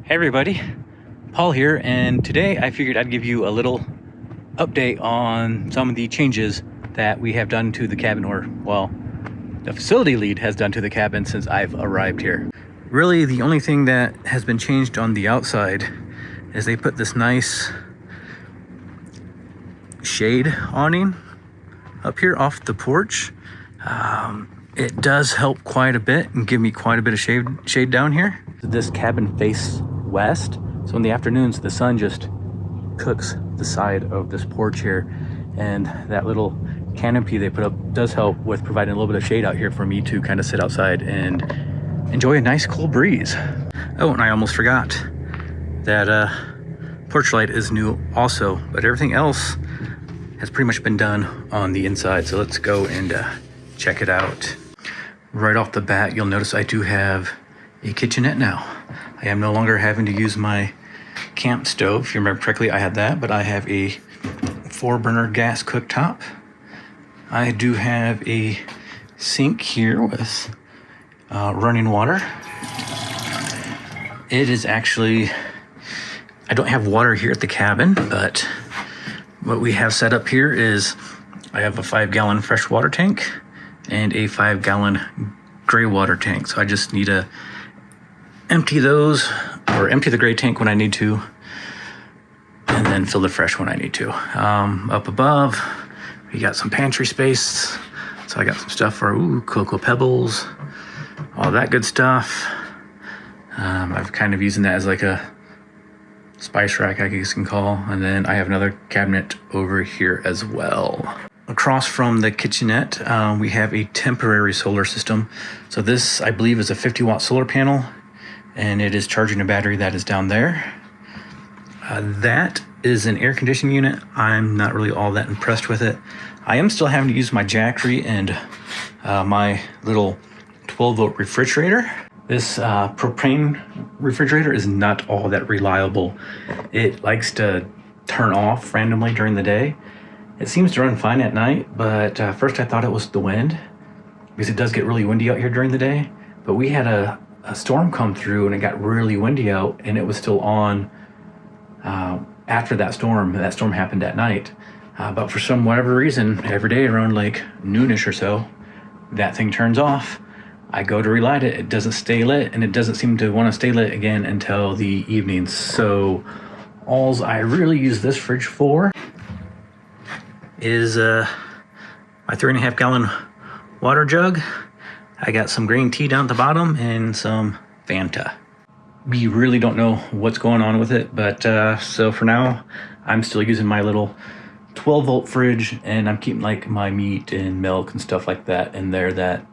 Hey everybody, Paul here, and today I figured I'd give you a little update on some of the changes that we have done to the cabin, or well, the facility lead has done to the cabin since I've arrived here. Really, the only thing that has been changed on the outside is they put this nice shade awning up here off the porch. It does help quite a bit and give me quite a bit of shade down here. This cabin faces west, so in the afternoons the sun just cooks the side of this porch here, and that little canopy they put up does help with providing a little bit of shade out here for me to kind of sit outside and enjoy a nice cool breeze. Oh, and I almost forgot that porch light is new also, but everything else has pretty much been done on the inside. So let's go and check it out. Right off the bat, you'll notice I do have a kitchenette now. I am no longer having to use my camp stove. If you remember correctly, I had that, but I have a 4-burner gas cooktop. I do have a sink here with running water. It is actually, I don't have water here at the cabin, but what we have set up here is I have a 5-gallon fresh water tank and a 5-gallon gray water tank. So I just need to empty those, or empty the gray tank when I need to, and then fill the fresh when I need to. Up above, we got some pantry space. So I got some stuff for cocoa pebbles, all that good stuff. I've kind of using that as like a spice rack, I guess you can call. And then I have another cabinet over here as well. Across from the kitchenette, we have a temporary solar system. So this, I believe, is a 50-watt solar panel, and it is charging a battery that is down there. That is an air conditioning unit. I'm not really all that impressed with it. I am still having to use my Jackery and my little 12-volt refrigerator. This propane refrigerator is not all that reliable. It likes to turn off randomly during the day. It seems to run fine at night, but first I thought it was the wind, because it does get really windy out here during the day. But we had a storm come through and it got really windy out, and it was still on after that storm. That storm happened at night. But for some whatever reason, every day around like noonish or so, that thing turns off. I go to relight it, it doesn't stay lit, and it doesn't seem to want to stay lit again until the evening. So all I really use this fridge for is my 3.5-gallon water jug. I got some green tea down at the bottom and some Fanta. We really don't know what's going on with it, but so for now, I'm still using my little 12-volt fridge, and I'm keeping like my meat and milk and stuff like that in there that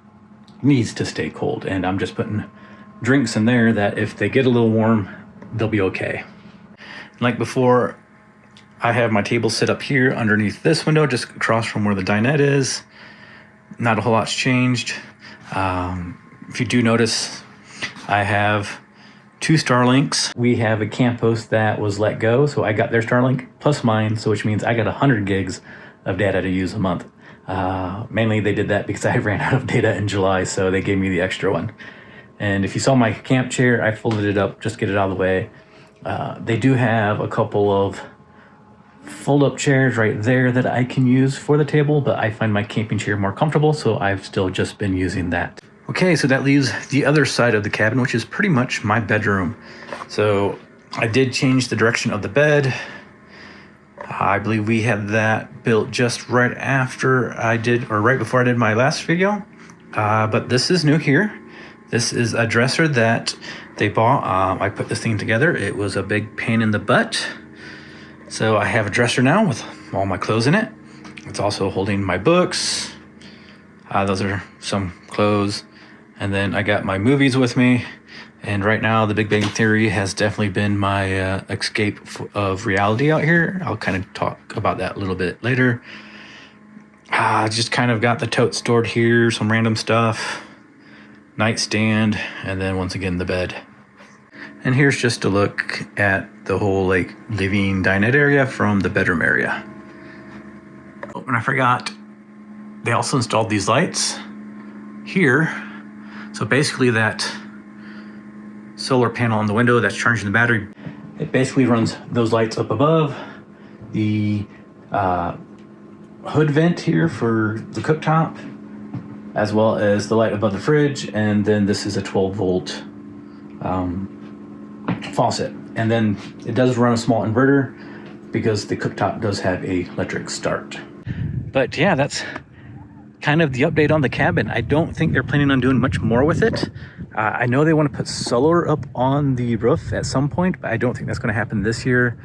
needs to stay cold. And I'm just putting drinks in there that if they get a little warm, they'll be okay. Like before, I have my table set up here underneath this window, just across from where the dinette is. Not a whole lot's changed. If you do notice, I have 2 Starlinks. We have a camphost that was let go, so I got their Starlink plus mine, so which means I got 100 gigs of data to use a month. Mainly they did that because I ran out of data in July, so they gave me the extra one. And if you saw my camp chair, I folded it up just to get it out of the way. They do have a couple of fold-up chairs right there that I can use for the table, but I find my camping chair more comfortable, so I've still just been using that. Okay, so that leaves the other side of the cabin, which is pretty much my bedroom. So I did change the direction of the bed. I believe we had that built just right after I did, or right before I did my last video. But this is new here. This is a dresser that they bought. I put this thing together. It was a big pain in the butt. So I have a dresser now with all my clothes in it. It's also holding my books. Those are some clothes. And then I got my movies with me. And right now, The Big Bang Theory has definitely been my escape of reality out here. I'll kind of talk about that a little bit later. Just kind of got the tote stored here, some random stuff, nightstand, and then once again, the bed. And here's just a look at the whole like living dinette area from the bedroom area. Oh, and I forgot, they also installed these lights here. So basically that solar panel on the window that's charging the battery. It basically runs those lights up above, the hood vent here for the cooktop, as well as the light above the fridge, and then this is a 12 volt faucet. And then it does run a small inverter because the cooktop does have a electric start. But yeah, that's kind of the update on the cabin. I don't think they're planning on doing much more with it. I know they want to put solar up on the roof at some point, but I don't think that's going to happen this year.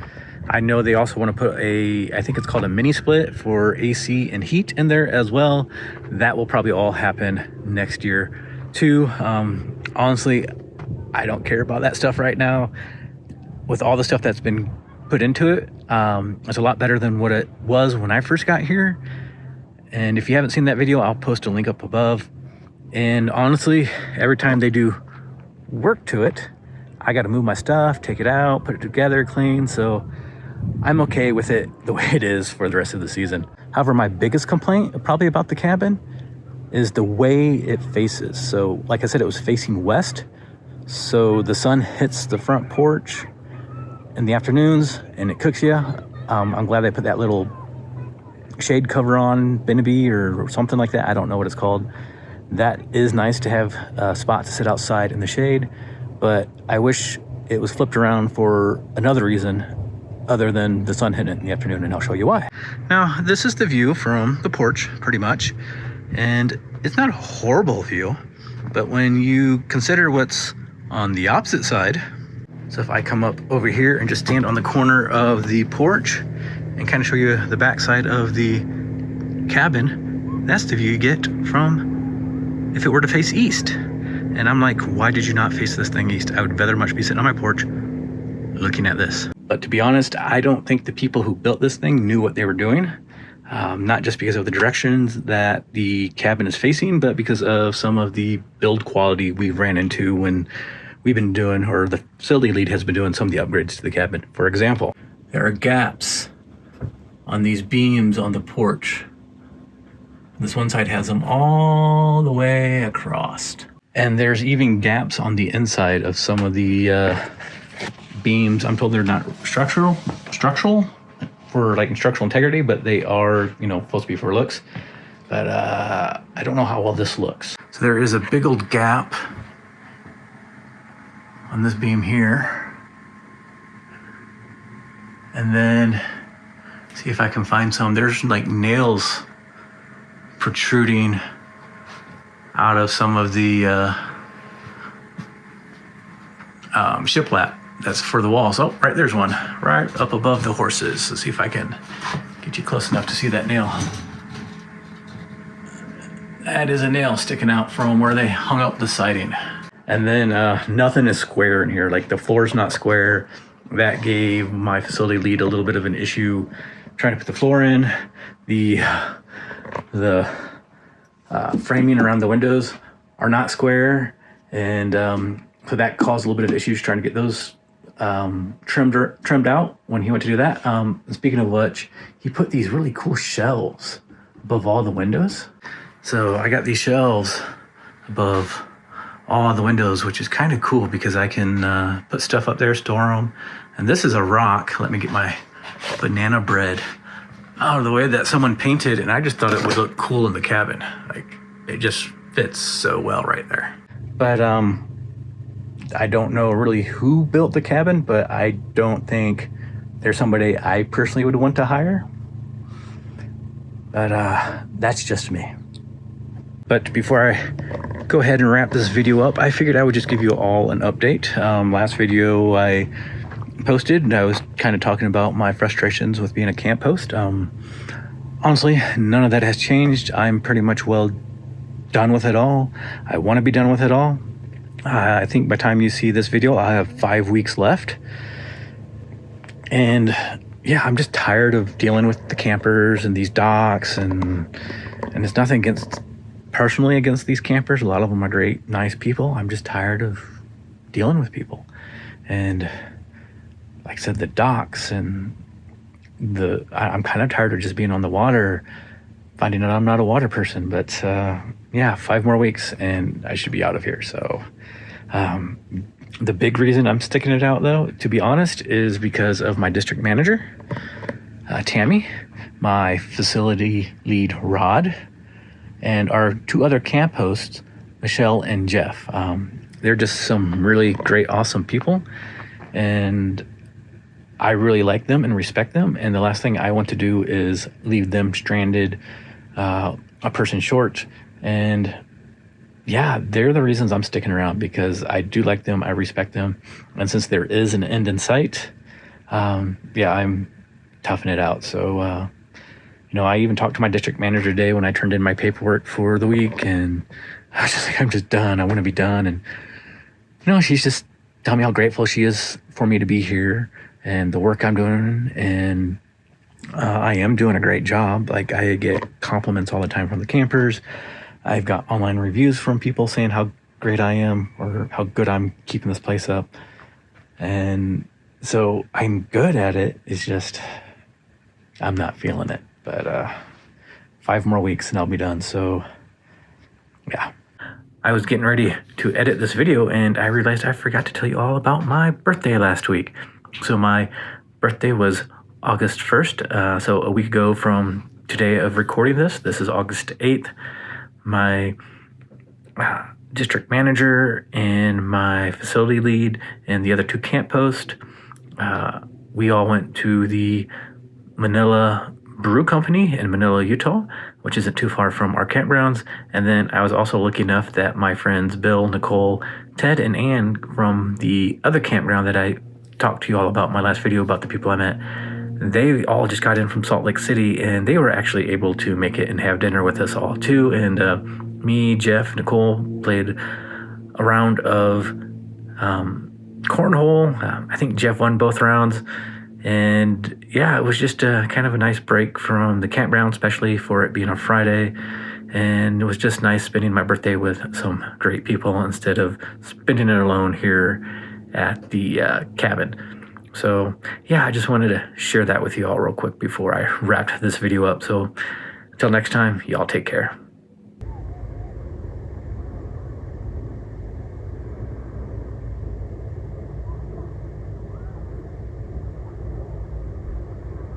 I know they also want to put I think it's called a mini split for AC and heat in there as well. That will probably all happen next year too. Honestly, I don't care about that stuff right now. With all the stuff that's been put into it, it's a lot better than what it was when I first got here. And if you haven't seen that video, I'll post a link up above. And honestly, every time they do work to it, I got to move my stuff, take it out, put it together, clean. So I'm okay with it the way it is for the rest of the season. However, my biggest complaint probably about the cabin is the way it faces. So like I said, it was facing west. So the sun hits the front porch in the afternoons and it cooks you. I'm glad they put that little shade cover on, Binaby or something like that. I don't know what it's called. That is nice to have a spot to sit outside in the shade, but I wish it was flipped around for another reason other than the sun hitting it in the afternoon, and I'll show you why. Now, this is the view from the porch, pretty much, and it's not a horrible view, but when you consider what's on the opposite side, so if I come up over here and just stand on the corner of the porch and kind of show you the back side of the cabin, that's the view you get from if it were to face east. And I'm like, why did you not face this thing east? I would rather much be sitting on my porch looking at this. But to be honest, I don't think the people who built this thing knew what they were doing. Not just because of the directions that the cabin is facing, but because of some of the build quality we've ran into when we've been doing, or the facility lead has been doing some of the upgrades to the cabin. For example, there are gaps on these beams on the porch. This one side has them all the way across. And there's even gaps on the inside of some of the beams. I'm told they're not structural for like structural integrity, but they are, supposed to be for looks. But I don't know how well this looks. So there is a big old gap on this beam here. And then see if I can find some. There's like nails protruding out of some of the shiplap that's for the walls. Oh, right, there's one right up above the horses. Let's see if I can get you close enough to see that nail. That is a nail sticking out from where they hung up the siding. And then nothing is square in here. Like the floor's not square. That gave my facility lead a little bit of an issue trying to put the floor in. The framing around the windows are not square, and so that caused a little bit of issues trying to get those trimmed out when he went to do that. Speaking of which, he put these really cool shelves above all the windows. So I got these shelves above all the windows, which is kind of cool because I can put stuff up there, store them. And this is a rock. Let me get my banana bread out of the way that someone painted, and I just thought it would look cool in the cabin. Like, it just fits so well right there. But I don't know really who built the cabin, but I don't think there's somebody I personally would want to hire. But that's just me. But before I go ahead and wrap this video up, I figured I would just give you all an update. Last video I posted, and I was kind of talking about my frustrations with being a camp host. Honestly, none of that has changed. I'm pretty much well done with it all. I want to be done with it all. I think by the time you see this video, I have 5 weeks left. And yeah, I'm just tired of dealing with the campers and these docks, and it's nothing personally against these campers. A lot of them are great, nice people. I'm just tired of dealing with people. And like I said, the docks and I'm kind of tired of just being on the water, finding out I'm not a water person. But yeah, 5 more weeks and I should be out of here. So The big reason I'm sticking it out, though, to be honest, is because of my district manager, Tammy, my facility lead, Rod, and our 2 other camp hosts, Michelle and Jeff. They're just some really great, awesome people, and I really like them and respect them. And the last thing I want to do is leave them stranded, a person short. And yeah, they're the reasons I'm sticking around, because I do like them, I respect them, and since there is an end in sight, yeah, I'm toughing it out. So, I even talked to my district manager today when I turned in my paperwork for the week, and I was just like, I'm just done. I want to be done. And, she's just telling me how grateful she is for me to be here and the work I'm doing. And I am doing a great job. Like, I get compliments all the time from the campers. I've got online reviews from people saying how great I am or how good I'm keeping this place up. And so I'm good at it. It's just, I'm not feeling it. But 5 more weeks and I'll be done. So yeah. I was getting ready to edit this video and I realized I forgot to tell you all about my birthday last week. So my birthday was August 1st. So a week ago from today of recording this. This is August 8th. My district manager and my facility lead and the other 2 camp hosts, we all went to the Manila Brew Company in Manila, Utah, which isn't too far from our campgrounds. And then I was also lucky enough that my friends Bill, Nicole, Ted, and Ann from the other campground that I talked to you all about in my last video about the people I met, they all just got in from Salt Lake City, and they were actually able to make it and have dinner with us all too. And me, Jeff, Nicole played a round of cornhole. I think Jeff won both rounds. And yeah, it was just kind of a nice break from the campground, especially for it being a Friday. And it was just nice spending my birthday with some great people instead of spending it alone here at the cabin. So yeah, I just wanted to share that with you all real quick before I wrapped this video up. So until next time, y'all take care.